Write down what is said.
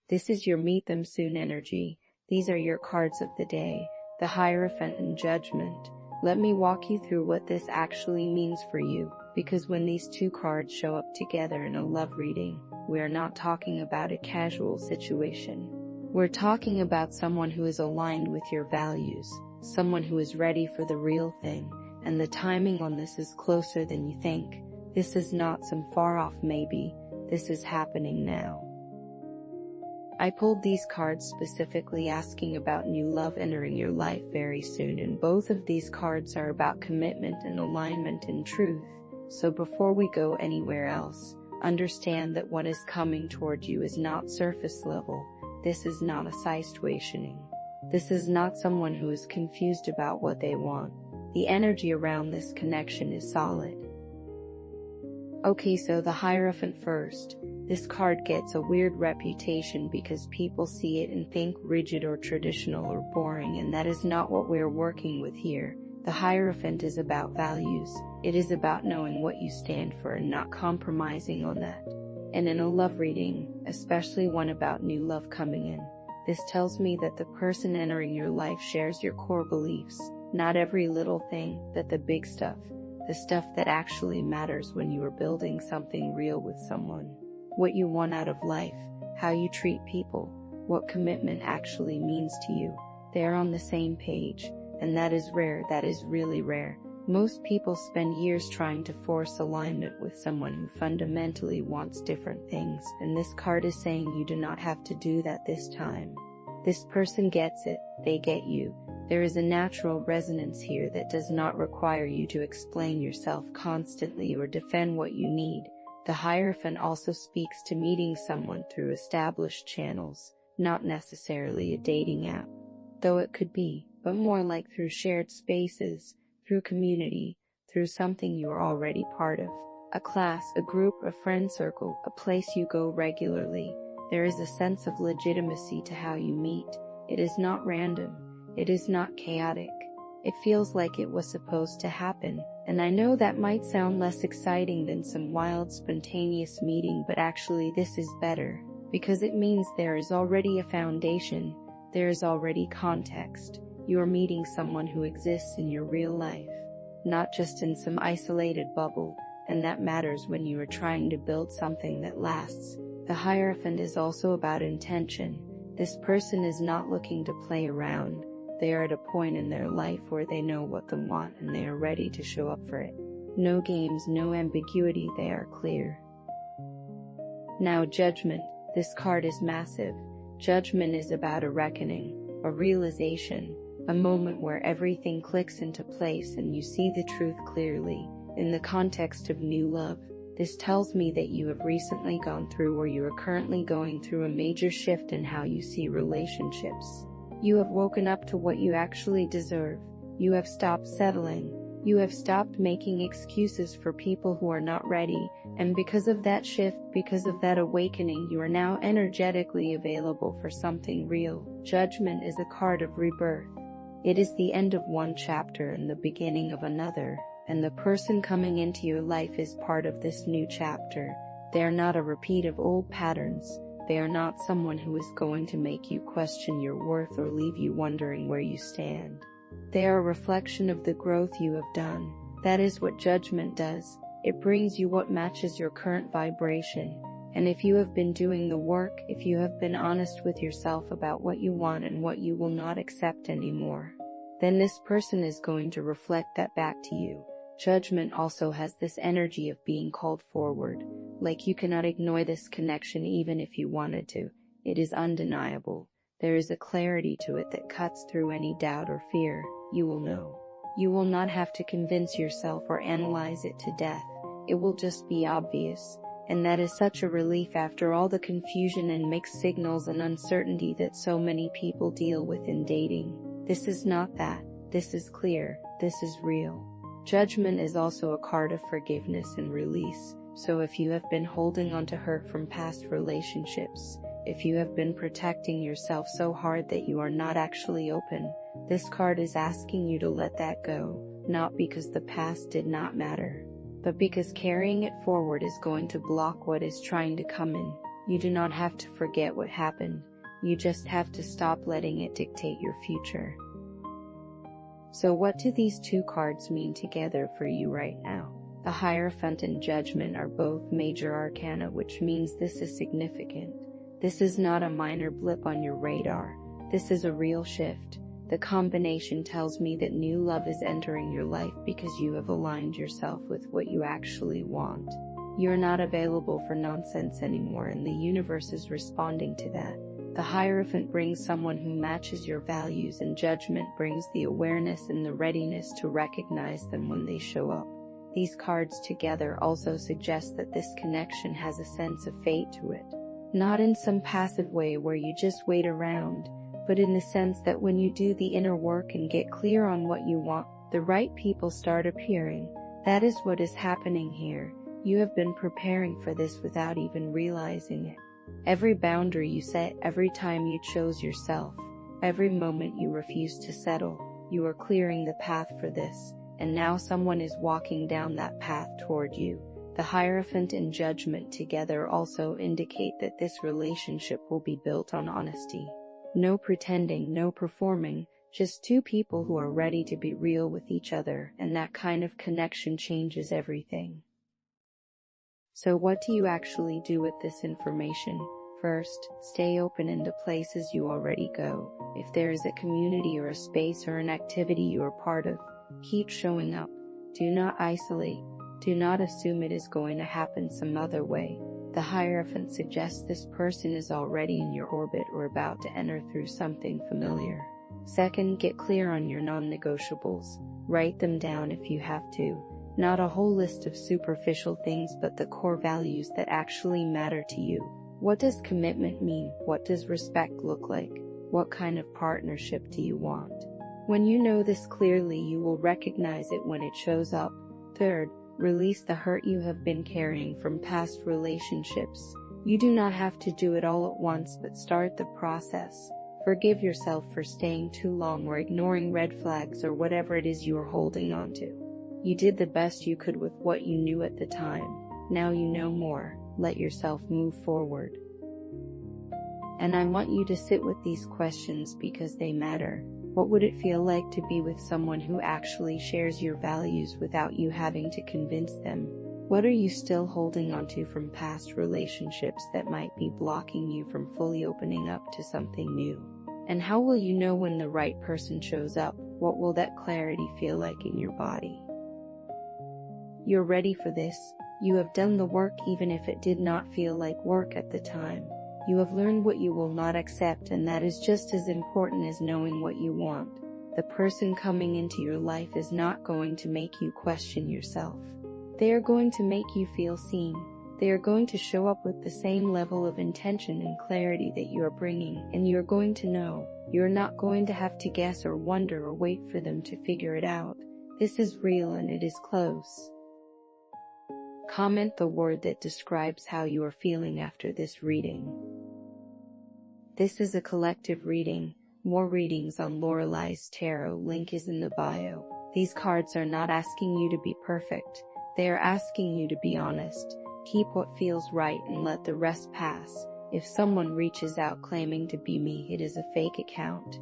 This is your meet them soon energy. These are your cards of the day, the Hierophant and Judgment. Let me walk you through what this actually means for you, because when these two cards show up together in a love reading, we are not talking about a casual situation. We're talking about someone who is aligned with your values, someone who is ready for the real thing, and the timing on this is closer than you think. This is not some far off maybe, this is happening now. I pulled these cards specifically asking about new love entering your life very soon, and both of these cards are about commitment and alignment and truth. So before we go anywhere else, understand that what is coming toward you is not surface level. This is not a situationing. This is not someone who is confused about what they want. The energy around this connection is solid. Okay, so the Hierophant first. This card gets a weird reputation because people see it and think rigid or traditional or boring, and that is not what we're working with here. The Hierophant is about values. It is about knowing what you stand for and not compromising on that. And in a love reading, especially one about new love coming in, this tells me that the person entering your life shares your core beliefs. Not every little thing, but the big stuff. The stuff that actually matters when you are building something real with someone. What you want out of life, how you treat people, what commitment actually means to you. They are on the same page, and that is rare, that is really rare. Most people spend years trying to force alignment with someone who fundamentally wants different things, and this card is saying you do not have to do that this time. This person gets it, they get you. There is a natural resonance here that does not require you to explain yourself constantly or defend what you need. The Hierophant also speaks to meeting someone through established channels, not necessarily a dating app, though it could be, but more like through shared spaces, through community, through something you are already part of, a class, a group, a friend circle, a place you go regularly. There is a sense of legitimacy to how you meet. It is not random. It is not chaotic. It feels like it was supposed to happen. And I know that might sound less exciting than some wild, spontaneous meeting, but actually this is better, because it means there is already a foundation, there is already context. You are meeting someone who exists in your real life, not just in some isolated bubble, and that matters when you are trying to build something that lasts. The Hierophant is also about intention. This person is not looking to play around. They are at a point in their life where they know what they want and they are ready to show up for it. No games, no ambiguity, they are clear. Now Judgment. This card is massive. Judgment is about a reckoning, a realization, a moment where everything clicks into place and you see the truth clearly. In the context of new love, this tells me that you have recently gone through or you are currently going through a major shift in how you see relationships. You have woken up to what you actually deserve. You have stopped settling. You have stopped making excuses for people who are not ready, and because of that shift, because of that awakening, you are now energetically available for something real. Judgment is a card of rebirth. It is the end of one chapter and the beginning of another, and the person coming into your life is part of this new chapter. They are not a repeat of old patterns. They are not someone who is going to make you question your worth or leave you wondering where you stand. They are a reflection of the growth you have done. That is what Judgment does. It brings you what matches your current vibration. And if you have been doing the work, if you have been honest with yourself about what you want and what you will not accept anymore, then this person is going to reflect that back to you. Judgment also has this energy of being called forward. Like you cannot ignore this connection even if you wanted to. It is undeniable. There is a clarity to it that cuts through any doubt or fear. You will know. You will not have to convince yourself or analyze it to death. It will just be obvious. And that is such a relief after all the confusion and mixed signals and uncertainty that so many people deal with in dating. This is not that. This is clear. This is real. Judgment is also a card of forgiveness and release. So if you have been holding on to hurt from past relationships, if you have been protecting yourself so hard that you are not actually open, this card is asking you to let that go, not because the past did not matter, but because carrying it forward is going to block what is trying to come in. You do not have to forget what happened. You just have to stop letting it dictate your future. So what do these two cards mean together for you right now? The Hierophant and Judgment are both major arcana, which means this is significant. This is not a minor blip on your radar. This is a real shift. The combination tells me that new love is entering your life because you have aligned yourself with what you actually want. You're not available for nonsense anymore, and the universe is responding to that. The Hierophant brings someone who matches your values, and Judgment brings the awareness and the readiness to recognize them when they show up. These cards together also suggest that this connection has a sense of fate to it. Not in some passive way where you just wait around, but in the sense that when you do the inner work and get clear on what you want, the right people start appearing. That is what is happening here. You have been preparing for this without even realizing it. Every boundary you set, every time you chose yourself, every moment you refused to settle, you are clearing the path for this, and now someone is walking down that path toward you. The Hierophant and Judgment together also indicate that this relationship will be built on honesty. No pretending, no performing, just two people who are ready to be real with each other, and that kind of connection changes everything. So what do you actually do with this information? First, stay open in the places you already go. If there is a community or a space or an activity you are part of, keep showing up. Do not isolate. Do not assume it is going to happen some other way. The Hierophant suggests this person is already in your orbit or about to enter through something familiar. Second, get clear on your non-negotiables. Write them down if you have to. Not a whole list of superficial things, but the core values that actually matter to you. What does commitment mean? What does respect look like? What kind of partnership do you want? When you know this clearly, you will recognize it when it shows up. Third, release the hurt you have been carrying from past relationships. You do not have to do it all at once, but start the process. Forgive yourself for staying too long or ignoring red flags or whatever it is you are holding on to. You did the best you could with what you knew at the time. Now you know more. Let yourself move forward. And I want you to sit with these questions because they matter. What would it feel like to be with someone who actually shares your values without you having to convince them? What are you still holding onto from past relationships that might be blocking you from fully opening up to something new? And how will you know when the right person shows up? What will that clarity feel like in your body? You're ready for this. You have done the work even if it did not feel like work at the time. You have learned what you will not accept, and that is just as important as knowing what you want. The person coming into your life is not going to make you question yourself. They are going to make you feel seen. They are going to show up with the same level of intention and clarity that you are bringing, and you're going to know. You're not going to have to guess or wonder or wait for them to figure it out. This is real and it is close. Comment the word that describes how you are feeling after this reading. This is a collective reading. More readings on Lorelei's Tarot link is in the bio. These cards are not asking you to be perfect. They are asking you to be honest. Keep what feels right and let the rest pass. If someone reaches out claiming to be me, it is a fake account.